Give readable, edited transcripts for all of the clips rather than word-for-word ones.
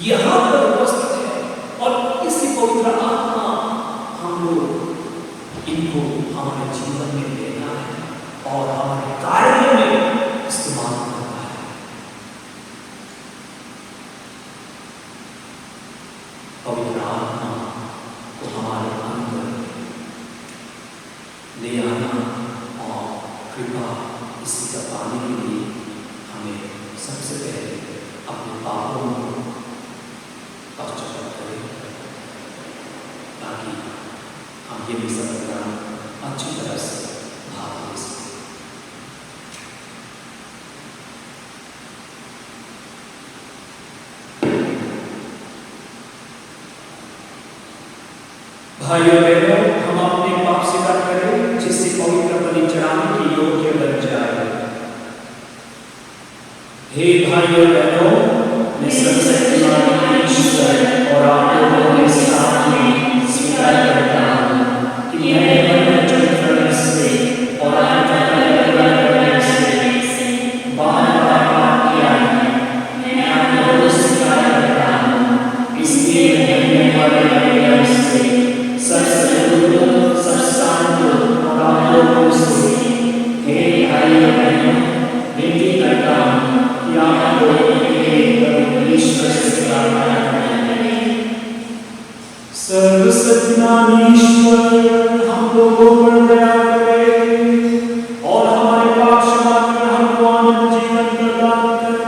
यहाँ पर उपस्थित है और इसी पवित्र आत्मा हम लोग इनको हमारे जीवन में लेना है और हमारे कार्यों में इस्तेमाल करना है। पवित्र आत्मा को हमारे अंदर ले आना और कृपा इसका पाने के लिए हमें सबसे पहले अपने पापों को पश्चाताप करें, ताकि हम ये भी समझना अच्छी तरह से भाग ले सकें। भाइयों बहनों, हम अपने पाप स्वीकार करें जिससे पवित्र बलि चढ़ाने के योग्य बन जाए। हे भाइयों बहनों, मैं सर्वशक्तिमान ईश्वर और आप लोगों के सामने स्वीकार करता हूँ कि मैंने मन में चोरी करने से और अपने कर्तव्य पूरा करने से बार-बार पाप किया है। मैं आप लोगों को स्वीकार करता हूँ, इसलिए मैं वाले अभियान से सब सद्गुणों, सब शांतों और आप लोगों से हे भाइयों बहनों विनती करता हूँ कि आप लोग ईश्वर से प्रार्थना करें। सर्वशक्तिमान ईश्वर हम लोगों पर दया करें और हमारे पाप क्षमा कर हमको आनंद जीवन प्रदान करें।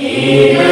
Yeah.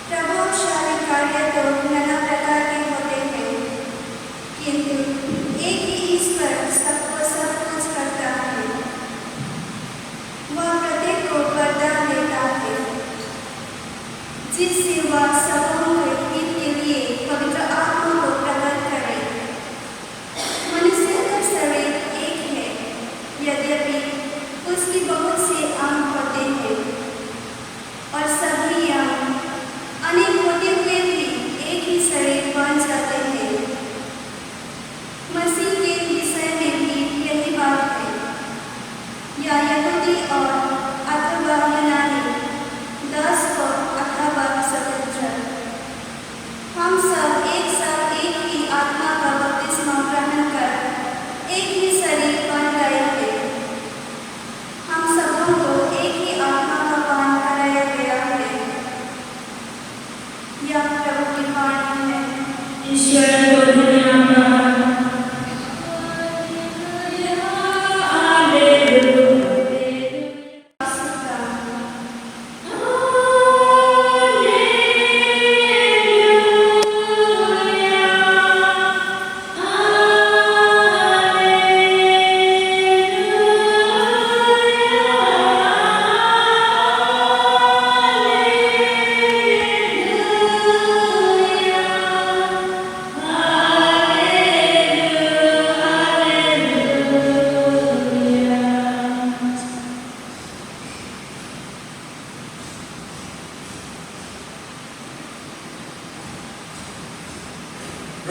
प्रभावशाली कार्य तो नाना प्रकार के होते हैं, किंतु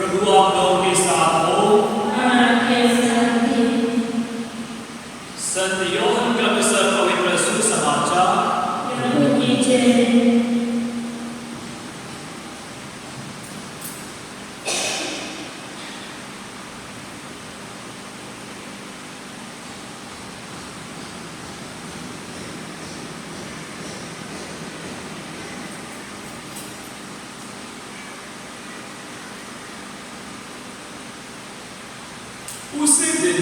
प्रभु आप लोगों के साथ हो। संत यूहन्ना का अनुसार पवित्र सुसमाचार। उसी दिन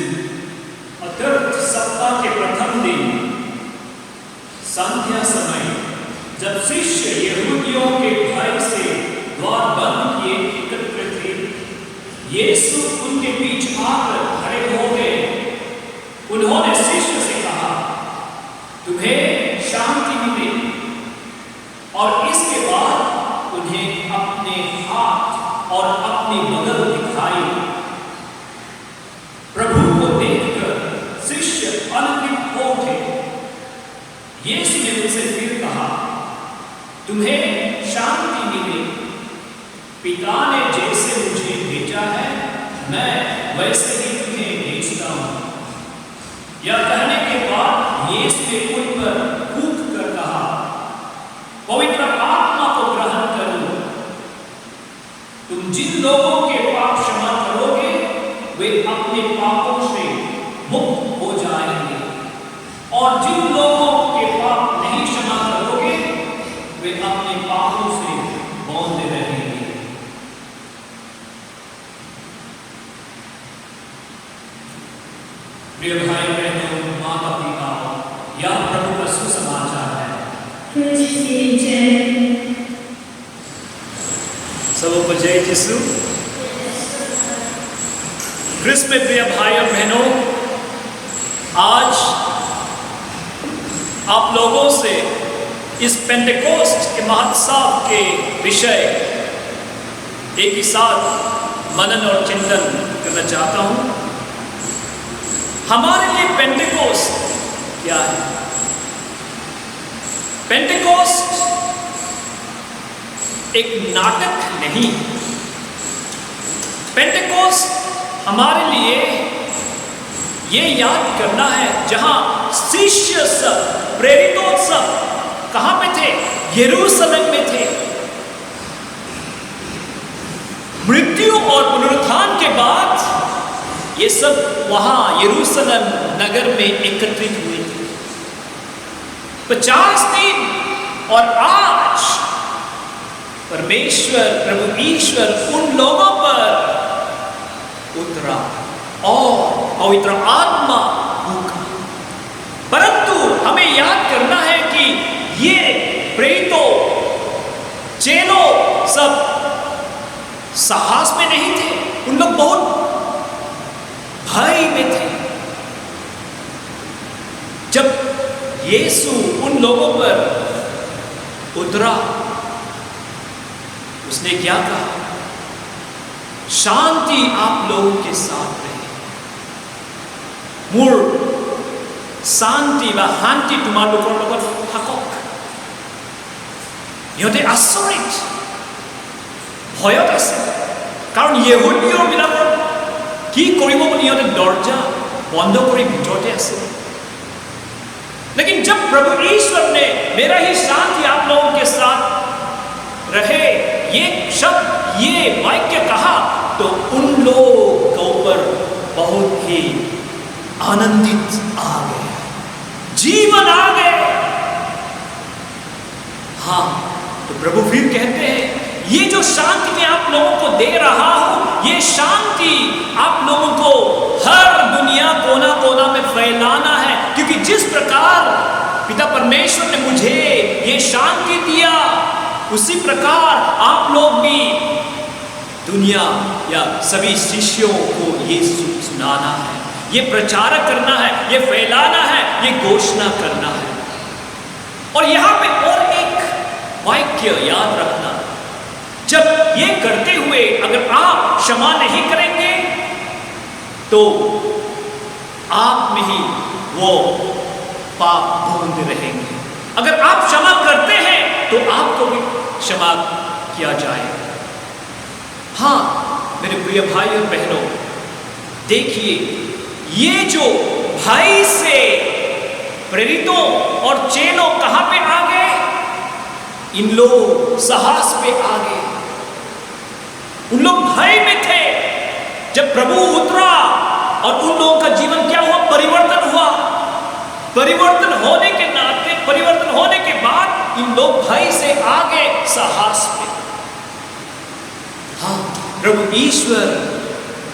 अर्थात सप्ताह के प्रथम दिन संध्या समय, जब शिष्य यहूदियों के भय से द्वार बंद किए एकत्र थे, यीशु उनके बीच आकर खड़े हो गए। उन्होंने शिष्य से कहा, तुम्हें शांति मिले। और इसके बाद उन्हें अपने हाथ और अपनी बगल दिखाई। प्रभु को देखकर शिष्य आनंदित हो उठे। यीशु ने उनसे फिर कहा, तुम्हें शांति मिले। पिता ने जैसे मुझे भेजा है, मैं वैसे ही तुम्हें भेजता हूं। यह कहने के बाद यीशु ने उन पर फूंक कर कहा, पवित्र आत्मा को ग्रहण करो। तुम जिन लोगों के पाप क्षमा करोगे, वे अपने पापों से मुक्त हो जाएंगे, और जिन लोगों के पाप नहीं क्षमा करोगे, वे अपने पापों से बंधे रहेंगे। प्रिय भाई बहनों, माता पिता, यह प्रभु का सुसमाचार है। सबको जय यीशु। क्रिस्त में प्रिय भाई और बहनों, आज आप लोगों से इस पेंटेकोस्ट के महोत्सव के विषय एक ही साथ मनन और चिंतन करना चाहता हूं। हमारे लिए पेंटेकोस्ट क्या है? पेंटेकोस्ट एक नाटक नहीं। पेंटेकोस्ट हमारे लिए ये याद करना है, जहां शिष्य सब, प्रेरितों सब कहां पे थे? यरूशलेम में थे। मृत्यु और पुनरुत्थान के बाद ये सब वहां यरूशलेम नगर में एकत्रित हुए थे। 50 दिन, और आज परमेश्वर प्रभु ईश्वर उन लोगों पर उतरा और पवित्र आत्मा भूखा। परंतु हमें याद करना है कि ये प्रेरितों, चेलों सब साहस में नहीं थे। उन लोग बहुत भय में थे। जब यीशु उन लोगों पर उतरा, उसने क्या कहा? शांति आप लोगों के साथ रहे। মোৰ শান্তি বা শান্তি তোমালোকৰ লগত থাকক। ইহঁতে আচৰিত ভয়ত আছে, কাৰণ ইহুদীয়বিলাকৰ কি কৰিব বুলি ইহঁতে দৰজা বন্ধ কৰি ভিতৰতে আছে। लेकिन जब प्रभु ईश्वर ने मेरा ही शांति आप लोगों के साथ रहे, ये शब्द, ये वाक्य कहा, तो उन लोगों के ऊपर बहुत ही आनंदित आ गए, जीवन आ गए। हाँ, तो प्रभु फिर कहते हैं, ये जो शांति मैं आप लोगों को दे रहा हूं, ये शांति आप लोगों को हर दुनिया कोना कोना में फैलाना है। क्योंकि जिस प्रकार पिता परमेश्वर ने मुझे ये शांति दिया, उसी प्रकार आप लोग भी दुनिया या सभी शिष्यों को ये सुनाना है, ये प्रचार करना है, ये फैलाना है, ये घोषणा करना है। और यहां पे और एक वाक्य याद रखना, जब ये करते हुए अगर आप क्षमा नहीं करेंगे तो आप में ही वो पाप ढूंढते रहेंगे। अगर आप क्षमा करते हैं तो आपको भी क्षमा किया जाएगा। हाँ, मेरे प्रिय भाई और बहनों, देखिए ये जो भाई से प्रेरितों और चेलों कहां पे आ गए? इन लोग साहस पे आ गए। उन लोग भय में थे। जब प्रभु उतरा और उन लोगों का जीवन क्या हुआ? परिवर्तन हुआ। परिवर्तन होने के नाते, परिवर्तन होने के बाद इन लोग भय से आ गए साहस पे। हाँ, प्रभु ईश्वर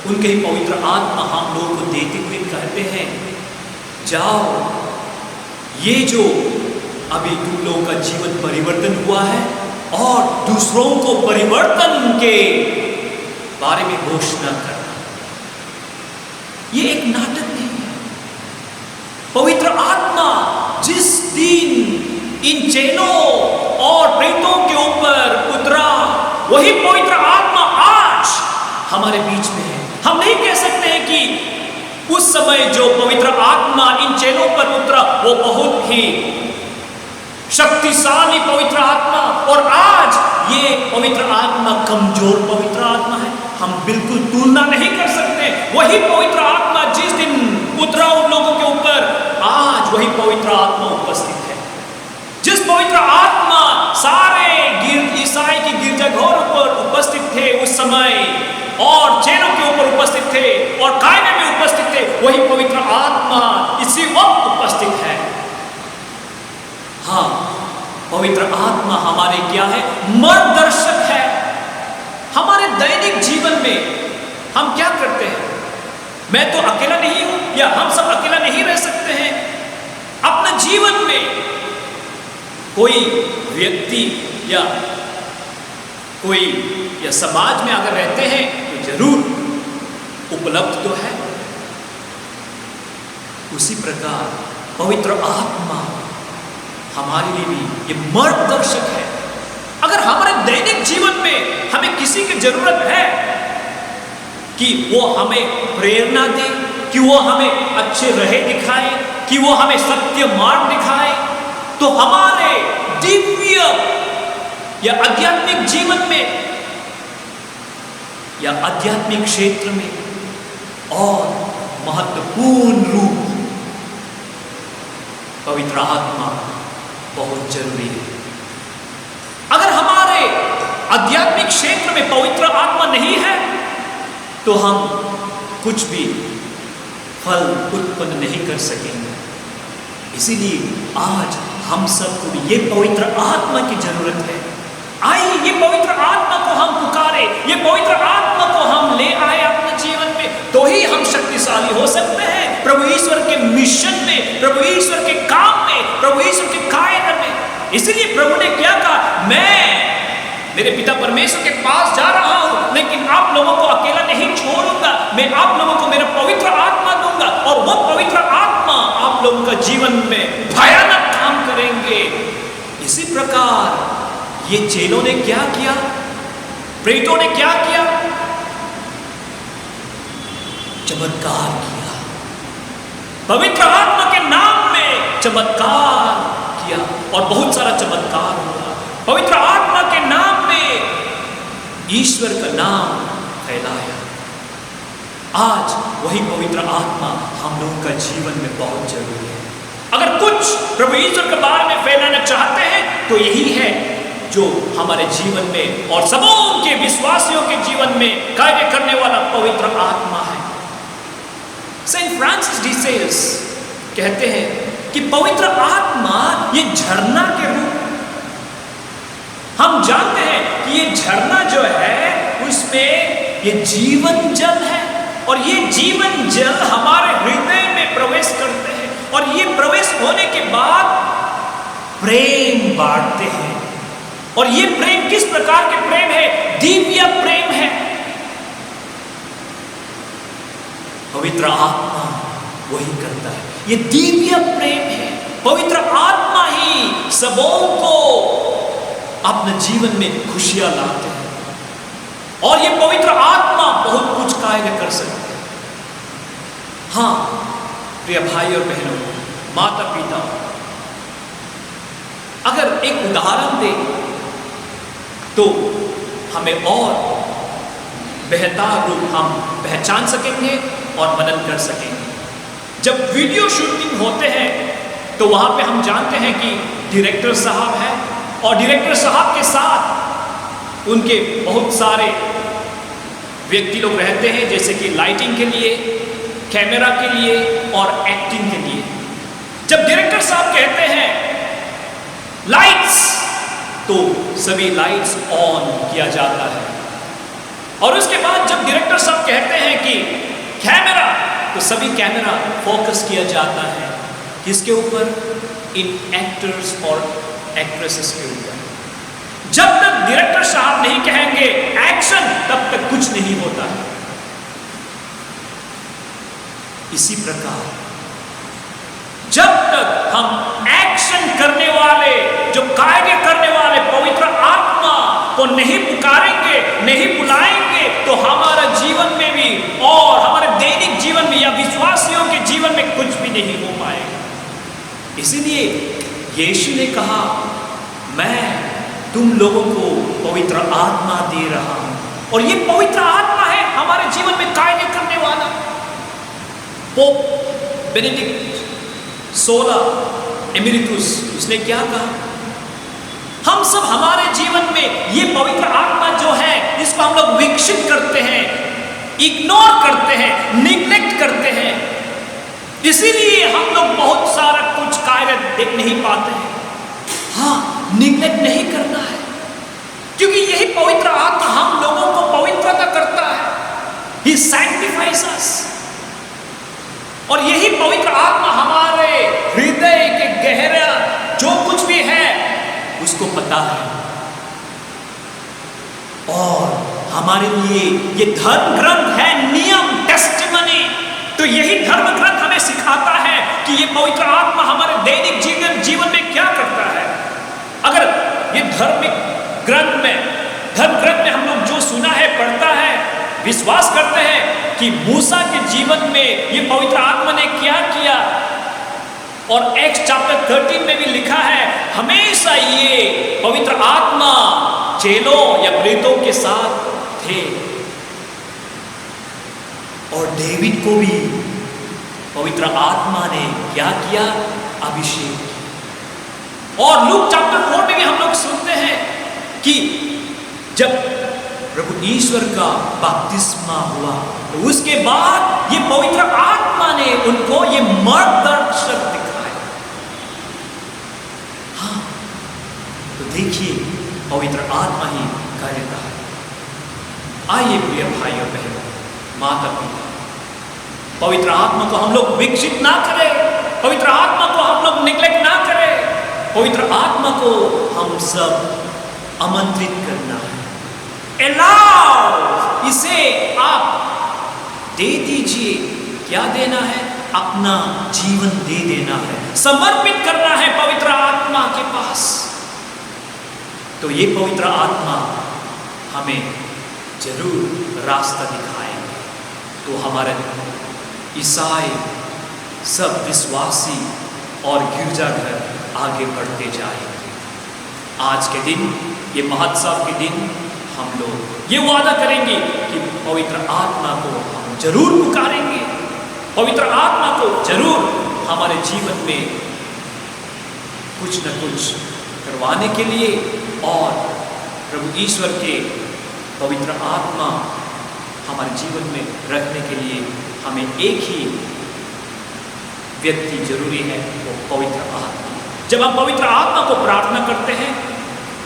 उनके ही पवित्र आत्मा हम लोगों को देते हुए कहते हैं, जाओ, ये जो अभी तुम लोगों का जीवन परिवर्तन हुआ है और दूसरों को परिवर्तन के बारे में घोषणा करना। ये एक नाटक नहीं है। पवित्र आत्मा जिस दिन इन चेलों और प्रेरितों के ऊपर उतरा, वही पवित्र आत्मा आज हमारे बीच में है। हम नहीं कह सकते हैं कि उस समय जो पवित्र आत्मा इन चेलों पर उतरा वो बहुत ही शक्तिशाली पवित्र आत्मा, और आज ये पवित्र आत्मा कमजोर पवित्र आत्मा है। हम बिल्कुल तुलना नहीं कर सकते। वही पवित्र आत्मा जिस दिन उतरा उन लोगों के ऊपर, आज वही पवित्र आत्मा उपस्थित है। जिस पवित्र आत्मा सारे ईसाई की गिरजाघरों पर उपस्थित थे उस समय, और चेलों के ऊपर उपस्थित थे और कायने में उपस्थित थे, वही पवित्र आत्मा इसी वक्त उपस्थित है। हाँ, पवित्र आत्मा हमारे क्या है? मार्गदर्शक है। हमारे दैनिक जीवन में हम क्या करते हैं? मैं तो अकेला नहीं हूं, या हम सब अकेला नहीं रह सकते हैं। अपने जीवन में कोई व्यक्ति या समाज में अगर रहते हैं तो जरूर उपलब्ध तो है। उसी प्रकार पवित्र आत्मा हमारे लिए भी ये मार्गदर्शक है। अगर हमारे दैनिक जीवन में हमें किसी की जरूरत है कि वो हमें प्रेरणा दे, कि वो हमें अच्छे राह दिखाए, कि वो हमें सत्य मार्ग दिखाए, तो हमारे दिव्य या आध्यात्मिक जीवन में या आध्यात्मिक क्षेत्र में और महत्वपूर्ण रूप पवित्र आत्मा बहुत जरूरी है। अगर हमारे आध्यात्मिक क्षेत्र में पवित्र आत्मा नहीं है तो हम कुछ भी फल उत्पन्न नहीं कर सकेंगे। इसीलिए आज हम सबको भी ये पवित्र आत्मा की जरूरत है। आइए ये पवित्र आत्मा को हम पुकारे, ये पवित्र आत्मा को हम ले आए अपने जीवन में, तो ही हम शक्तिशाली हो सकते हैं प्रभु ईश्वर के मिशन में, प्रभु ईश्वर के काम में, प्रभु ईश्वर के कार्य में। इसीलिए प्रभु ने क्या कहा? मैं मेरे पिता परमेश्वर के पास जा रहा हूं, लेकिन आप लोगों को अकेला नहीं छोड़ूंगा। मैं आप लोगों को मेरा पवित्र आत्मा दूंगा, और वो पवित्र आत्मा आप लोगों का जीवन में भयानक काम करेंगे। इसी प्रकार ये चेलों ने क्या किया? प्रेरितों ने क्या किया? चमत्कार किया। पवित्र आत्मा के नाम में चमत्कार किया, और बहुत सारा चमत्कार हुआ। पवित्र आत्मा के नाम में ईश्वर का नाम फैलाया। आज वही पवित्र आत्मा हम लोगों का जीवन में बहुत जरूरी है। अगर कुछ प्रभु ईश्वर के बारे में फैलाना चाहते हैं तो यही है जो हमारे जीवन में और सबों के विश्वासियों के जीवन में कार्य करने वाला पवित्र आत्मा है। सेंट फ्रांसिस डी सेल्स कहते हैं कि पवित्र आत्मा ये झरना के रूप, हम जानते हैं कि ये झरना जो है उसमें ये जीवन जल है, और ये जीवन जल हमारे हृदय में प्रवेश करते हैं, और ये प्रवेश होने के बाद प्रेम बांटते हैं। और ये प्रेम किस प्रकार के प्रेम है? दिव्य प्रेम है। पवित्र आत्मा वही करता है, ये दिव्य प्रेम है। पवित्र आत्मा ही सबों को अपने जीवन में खुशियां लाते हैं, और ये पवित्र आत्मा बहुत कुछ कार्य कर सकते हैं। हाँ प्रिय भाई और बहनों, माता पिता, अगर एक उदाहरण दे तो हमें और बेहतर रूप हम पहचान सकेंगे और मनन कर सकेंगे। जब वीडियो शूटिंग होते हैं तो वहाँ पे हम जानते हैं कि डायरेक्टर साहब है और डायरेक्टर साहब के साथ उनके बहुत सारे व्यक्ति लोग रहते हैं, जैसे कि लाइटिंग के लिए, कैमरा के लिए और एक्टिंग के लिए। जब डायरेक्टर साहब कहते हैं लाइट्स, तो सभी लाइट्स ऑन किया जाता है। और उसके बाद जब डायरेक्टर साहब कहते हैं कि कैमरा, तो सभी कैमरा फोकस किया जाता है किसके ऊपर? इन एक्टर्स और एक्ट्रेसेस के ऊपर। जब तक डायरेक्टर साहब नहीं कहेंगे एक्शन, तब तक कुछ नहीं होता है। इसी प्रकार जब तक हम एक्शन करने वाले, जो कार्य करने वाले पवित्र आत्मा को नहीं पुकारेंगे, नहीं बुलाएंगे, तो हमारा जीवन में भी और हमारे दैनिक जीवन में या विश्वासियों के जीवन में कुछ भी नहीं हो पाएगा। इसीलिए यीशु ने कहा, मैं तुम लोगों को पवित्र आत्मा दे रहा हूं, और ये पवित्र आत्मा है हमारे जीवन में कार्य करने वाला। पोप बेनेडिक्ट 16 एमेरिटस, उसने क्या कहा? हम सब हमारे जीवन में ये पवित्र आत्मा जो है, इसको हम लोग विकसित करते हैं, इग्नोर करते हैं, निग्लेक्ट करते हैं। इसीलिए हम लोग बहुत सारा कुछ कार्य देख नहीं पाते हैं। हाँ, निग्लेक्ट नहीं करना है, क्योंकि यही पवित्र आत्मा हम लोगों को पवित्रता करता है। He sanctifies us। और यही पवित्र आत्मा हमारे हृदय के गहरा जो कुछ भी है उसको पता है, और हमारे लिए ये धर्म ग्रंथ है, नियम, टेस्टिमनी। तो यही धर्म ग्रंथ हमें सिखाता है कि ये पवित्र आत्मा हमारे दैनिक जीवन में क्या करता है। अगर ये धर्म ग्रंथ में हम लोग जो सुना है, पढ़ता है, विश्वास करते हैं कि मूसा के जीवन में ये पवित्र आत्मा ने क्या किया, और एक्स चैप्टर 13 में भी लिखा है, हमेशा ये पवित्र आत्मा चेलों या प्रेतों के साथ थे। और डेविड को भी पवित्र आत्मा ने क्या किया? अभिषेक किया। और लूक चैप्टर 4 में भी हम लोग सुनते हैं कि जब प्रभु ईश्वर का बपतिस्मा हुआ, तो उसके बाद ये पवित्र आत्मा ने उनको ये मार्गदर्शक दिखाया। हाँ, तो देखिए पवित्र आत्मा ही कार्यता है। आइए प्रिय भाई और बहनों, माता पिता, पवित्र आत्मा को हम लोग विकसित ना करें, पवित्र आत्मा को हम लोग निग्लेक्ट ना करें। पवित्र आत्मा को हम सब आमंत्रित करना है। अलाउ, इसे आप दे दीजिए। क्या देना है? अपना जीवन दे देना है, समर्पित करना है पवित्र आत्मा के पास। तो ये पवित्र आत्मा हमें जरूर रास्ता दिखाएंगे। तो हमारे ईसाई सब विश्वासी और गिरजाघर आगे बढ़ते जाएंगे। आज के दिन, ये महोत्सव के दिन, हम लोग ये वादा करेंगे कि पवित्र आत्मा को हम जरूर पुकारेंगे, पवित्र आत्मा को जरूर हमारे जीवन में कुछ न कुछ करवाने के लिए, और प्रभु ईश्वर के पवित्र आत्मा हमारे जीवन में रखने के लिए हमें एक ही व्यक्ति जरूरी है, वो पवित्र आत्मा। जब हम पवित्र आत्मा को प्रार्थना करते हैं,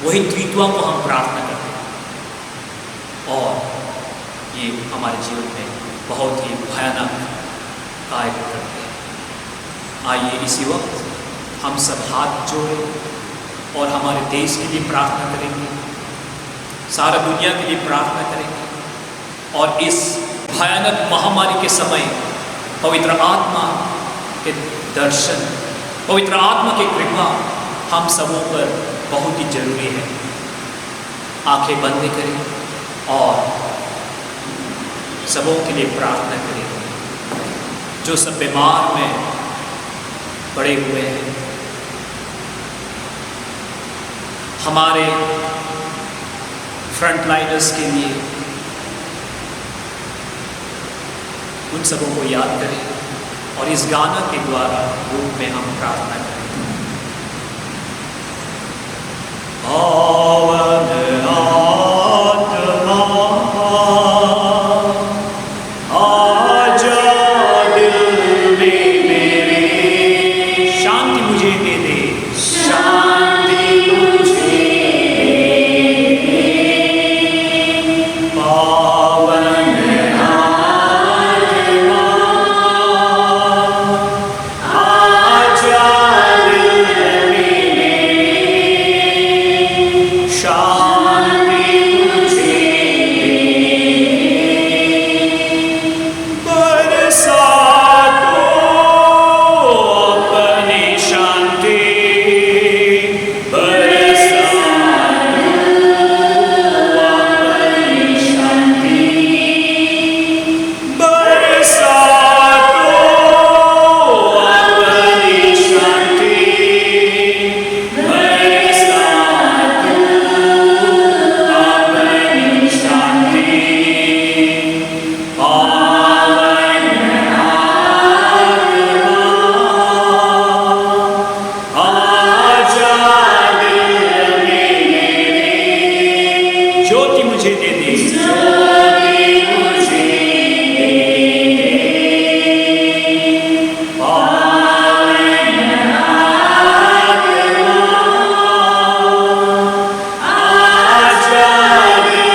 वही द्वित्वा को हम प्रार्थना करते हैं, और ये हमारे जीवन में बहुत ही भयानक कार्य करते हैं। आइए इसी वक्त हम सब हाथ जोड़ें और हमारे देश के लिए प्रार्थना करेंगे, सारा दुनिया के लिए प्रार्थना करेंगे, और इस भयानक महामारी के समय पवित्र आत्मा के दर्शन, पवित्र आत्मा की कृपा हम सबों पर बहुत ही जरूरी है। आंखें बंद करें और सबों के लिए प्रार्थना करें। जो सब बीमार में पड़े हुए हैं, हमारे फ्रंटलाइनर्स के लिए, उन सबों को याद करें और इस गाना के द्वारा रूप में हम प्रार्थना करें। पावन आत्मा आजा दिल में मेरे, शांति मुझे दे दे, शांति मुझे दे। पावन आत्मा आजा दिल में मेरे, शांति मुझे दे। बरसा दो अपनी शांति, बरसा दो अपनी शांति, बरसा दो अपनी शांति, बरसा दो अपनी शांति। पावन आत्मा आजा दिल में मेरे, ज्योति मुझे दे दे, ज्योति मुझे दे दे। पावन आत्मा आजा दिल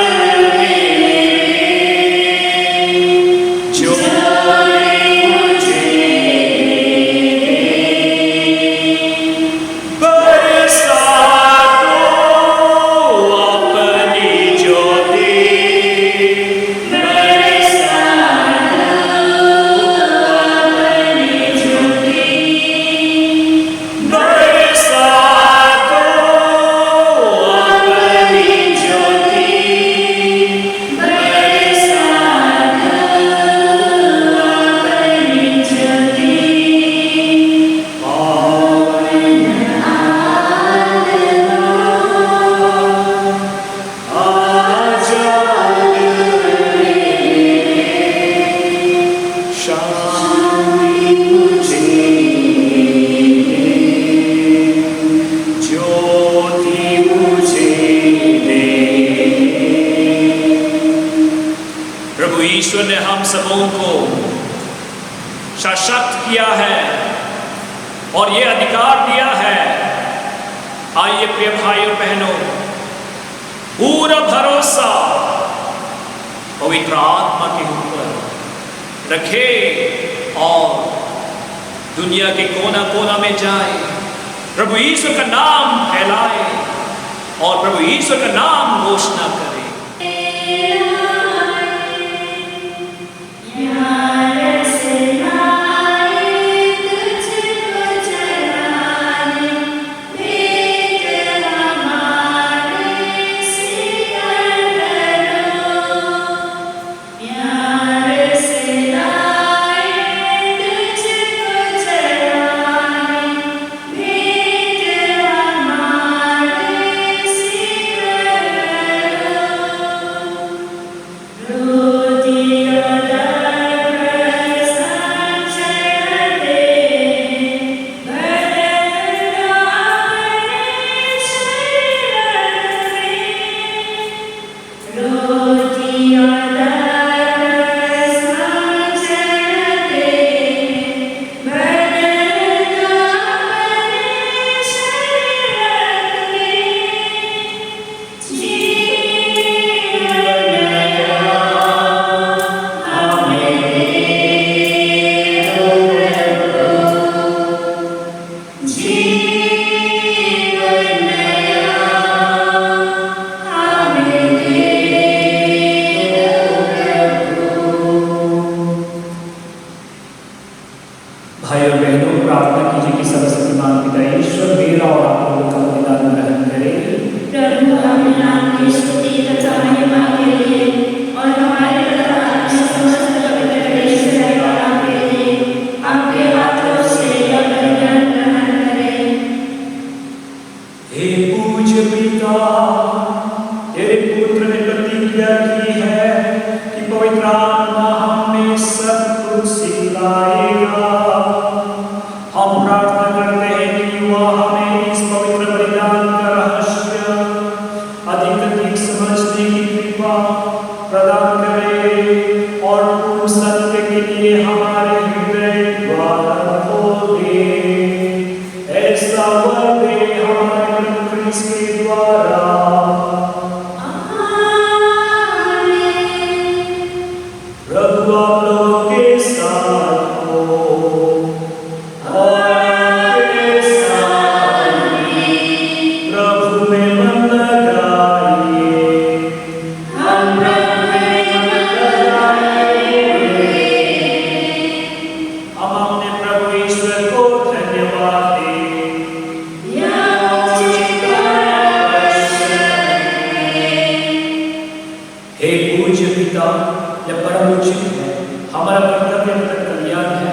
में मेरे, ज्योति मुझे दे। बरसा दो अपनी ज्योति, बरसा दो अपनी ज्योति, बरसा दो अपनी ज्योति, बरसा दो अपनी ज्योति। पावन आजा दिल में, शांति मुझे दे, ज्योति मुझे दे। प्रभु ईश्वर ने हम सबों को सशक्त किया है और ये अधिकार दिया है। आइए प्रिय भाइयों बहनों, पूरा भरोसा पवित्र आत्मा के ऊपर रखे और दुनिया के कोना कोना में जाए, प्रभु ईश्वर का नाम फैलाए और प्रभु ईश्वर का नाम घोषणा करे। भाइयों बहनों, प्रार्थना कीजिए कि सर्वशक्तिमान पिता ईश्वर मेरा और आप लोगों का बलिदान ग्रहण करे। प्रभु अपने नाम की स्तुति तथा महिमा के लिए और हमारे तथा अपने समस्त पवित्र देश से वाला के लिए आपके हाथों से यह बलिदान ग्रहण करें। हे पूज्य पिता, तेरे पुत्र ने प्रतिज्ञा की है कि पवित्र आत्मा हमें सब सिखाएगा। हम प्रार्थना करते हैं कि वह हमें इस पवित्र बलिदान का रहस्य अधिक समझने की कृपा प्रदान करे और पूर्ण सत्य के लिए हमारे हृदय द्वार खोले। ऐसा वर दे हमारे प्रभु क्रिस्त के द्वारा। प्रभु आप लोगों के साथ हो और आपके साथ भी। प्रभु में मन लगाइए। हम प्रभु में मन लगाइए। हम अपने प्रभु ईश्वर को धन्यवाद दें। हे पूज्य पिता, यह परम उचित है, हमारा कर्तव्य कल्याण है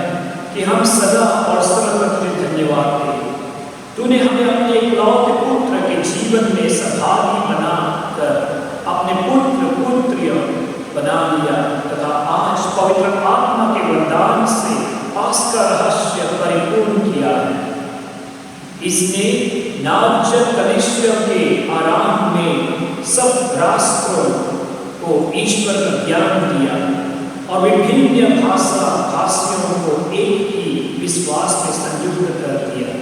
कि हम सदा और सर्वत्र धन्यवाद दें। तूने हमें अपने इकलौते पुत्र के जीवन में सहभागी बनाकर अपने पुत्र पुत्रियां बना लिया तथा आज पवित्र आत्मा के वरदान से पास्का रहस्य परिपूर्ण किया है। इसने नामजद कनिष्ठ के आराम में सब राष्ट्रों को ईश्वर का ज्ञान दिया और विभिन्न भाषियों को एक ही विश्वास में संयुक्त कर दिया।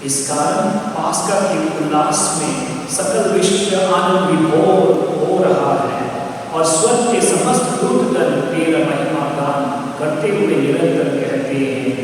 इस कारण पास्का के उल्लास में सकल विश्व आनंद विभोर हो रहा है और स्वर्ग के समस्त दूतगण तेरा महिमा गान करते हुए निरंतर कहते हैं,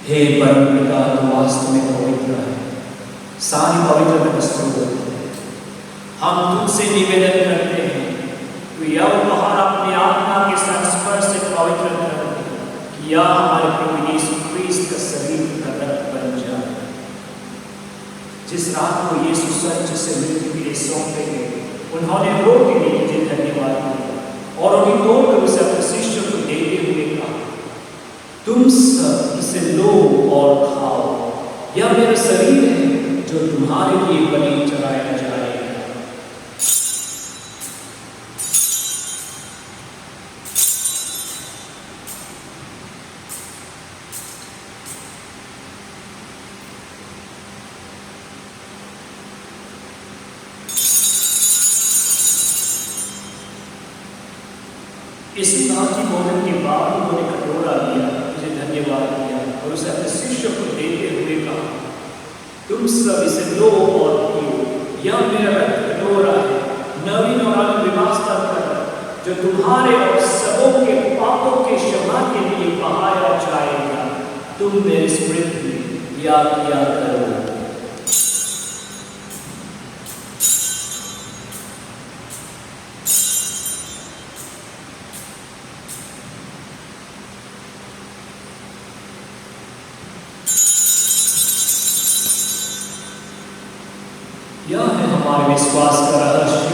हे परमपिता, तू वास्तव में पवित्र है, सारी पवित्र वस्तु होती है। हम तुझसे निवेदन करते हैं कि यह उपहार अपने आत्मा के संस्पर्श से पवित्र कर दे, कि यह हमारे प्रभु यीशु क्रिस्त का शरीर का रक्त बन जाए। जिस रात को यीशु सच से मृत्यु के लिए सौंपे गए, उन्होंने रोटी ली, तुझे धन्यवाद दिया और उन्हें तोड़कर उसे अपने शिष्यों को देते हुए कहा, तुम सब इसे लो और खाओ, यह मेरा शरीर है जो तुम्हारे लिए बलि चढ़ाया जाएगा। इस नाची भोजन के बाद उन्होंने कटोरा लिया, मुझे धन्यवाद दिया और उसे अपने शिष्य को देते हुए कहा, तुम सब इसे लो और पियो, यह मेरा रक्त कटोरा है, नवीन और आनंद व्यवस्था कर, जो तुम्हारे और सबों के पापों के क्षमा के लिए बहाया जाएगा। तुम मेरी स्मृति में याद किया करो। यह है हमारे विश्वास का रहस्य।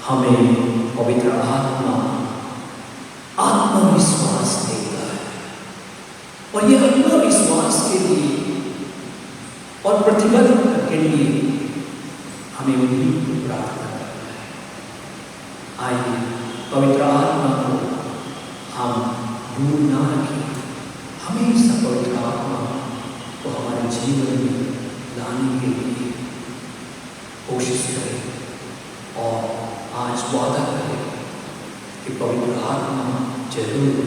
हमें पवित्र आत्मविश्वास देता है और यह आत्मविश्वास के लिए और प्रतिबद्ध के लिए हमें उन्हीं को प्रार्थना करना है। आइए पवित्र आत्मा को हम दूर ना रखें, हमेशा पवित्र आत्मा को हमारे जीवन में लाने के लिए कोशिश करें और आज वादा करें कि पवित्र आत्मा जरूर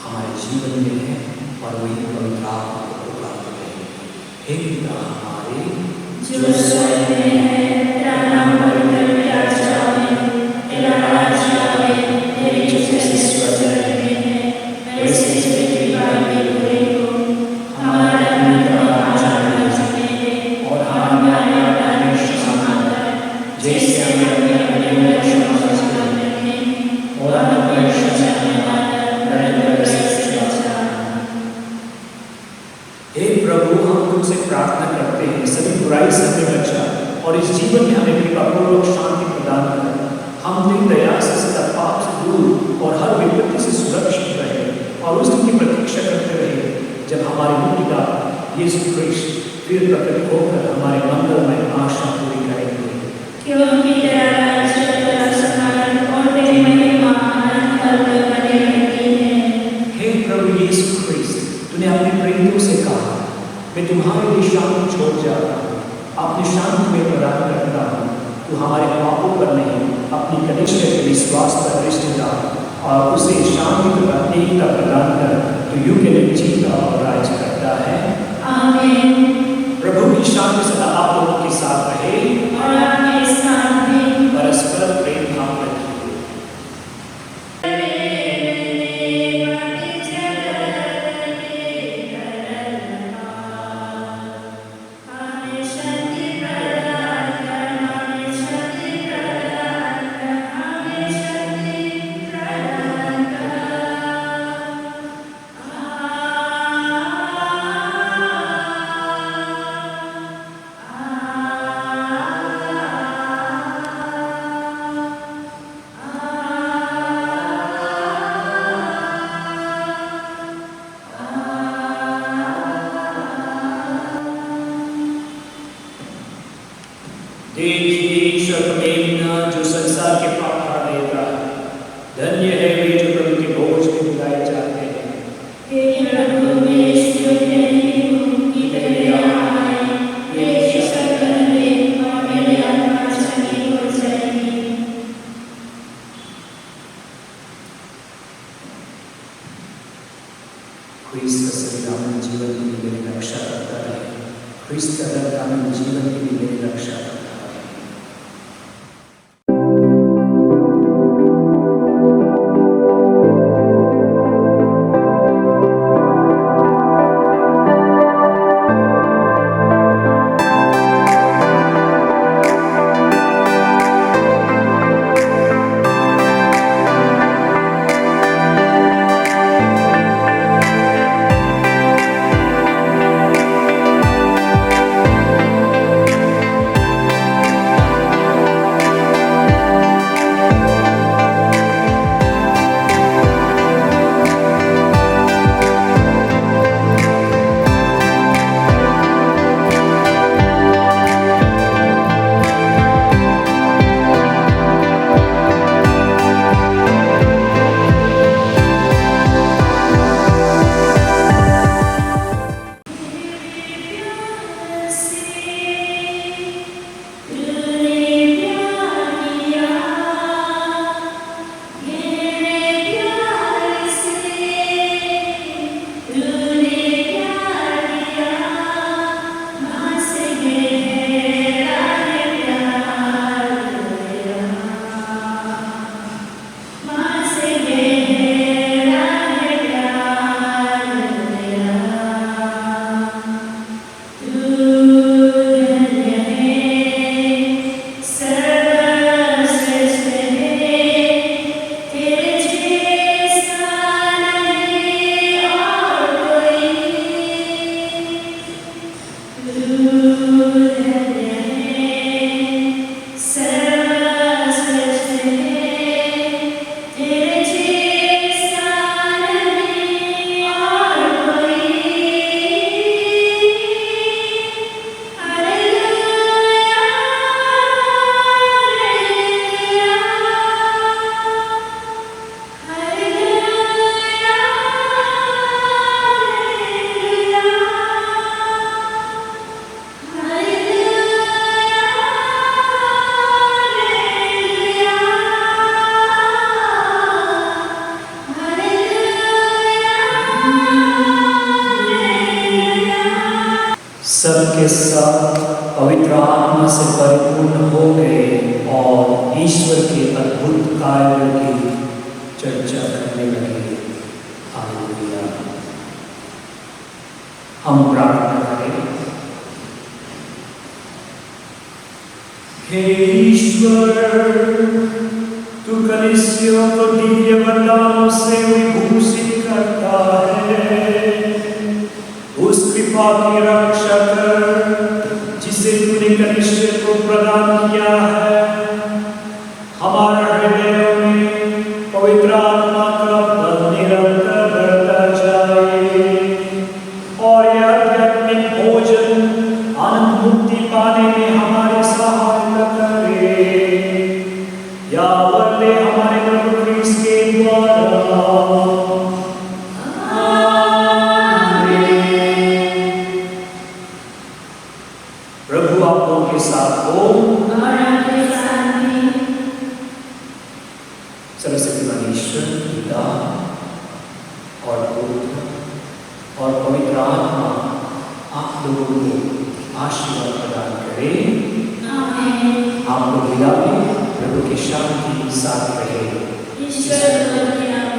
हमारे जीवन में है और वही पवित्र आत्मा को प्राप्त करेंगे। हे पिता हमारे जो स्वर्ग में है, तेरा नाम पवित्र किया जाए, तेरा राज्य आए, तेरी इच्छा स्वर्ग में है वैसे ही पृथ्वी पर भी हो। हमारा अनुग्रह आज हमें दे और हमारे अपराधों को क्षमा कर, जैसे हमें अपने अपराधों को क्षमा करते हैं, और हमें परीक्षा में मत डाल, से बचा। हे प्रभु, हम तुमसे प्रार्थना करते हैं सभी बुराई से हमें बचा और इस जीवन और उस दिन की प्रतीक्षा करते रहे जब हमारे मुक्तिदाता यीशु ख्रिस्ट फिर प्रकट होकर हमारे मंगलमय आशा पूरी करेंगे। क्योंकि तेरा राज्य, तेरा सम्मान और तेरी महिमा अनंत काल तक बने रहती है। हे प्रभु यीशु ख्रिस्त, तूने अपने प्रेरितों से कहा, मैं तुम्हारे लिए शांति छोड़ जाता हूँ, अपनी शांति में प्रदान करता हूँ। तू हमारे पापों पर नहीं, अपनी कनिष्ठ के विश्वास पर दृष्टि डाल और उसे शांति तथा एकता प्रदान कर, तो युग के लिए जीता और राज करता है। आमीन। प्रभु की शांति सदा आप लोगों के साथ रहे और आपके साथ भी। परस्पर प्रेम भाव रखिए। देखिए ईश्वर का मेमना जो संसार के पाप हटा देता है। धन्य है वे जो प्रभु के भोज में बुलाए जाते हैं। हे प्रभु, मैं इस योग्य नहीं हूँ कि तेरे यहाँ आए, मेरे शब्द कर दे और मेरी आत्मा चंगी हो जाएगी। ख्रिस्त का संविधान जीवन के लिए मेरी रक्षा करता है। ख्रिस्त का दर कानून जीवन के लिए मेरी रक्षा करता है। सबके सब पवित्र आत्मा से परिपूर्ण हो गए और ईश्वर के अद्भुत कार्यों की चर्चा करने लगे। हालेलुया। हम प्रार्थना करें। हे ईश्वर, तू कलीसियों को दिव्य वरदानों से विभूषित करता है। उस कृपा की रक्षा कर जिसे तूने कलीसिया को प्रदान किया है। हमारे हृदयों में पवित्र आत्मा का बल निरंतर बढ़ता सर्वशक्तिमान ईश्वर पिता और पुत्र और पवित्र आत्मा आप लोगों को आशीर्वाद प्रदान करें। आमीन। आप लोग विदा में प्रभु की शांति साथ रहे। ईश्वर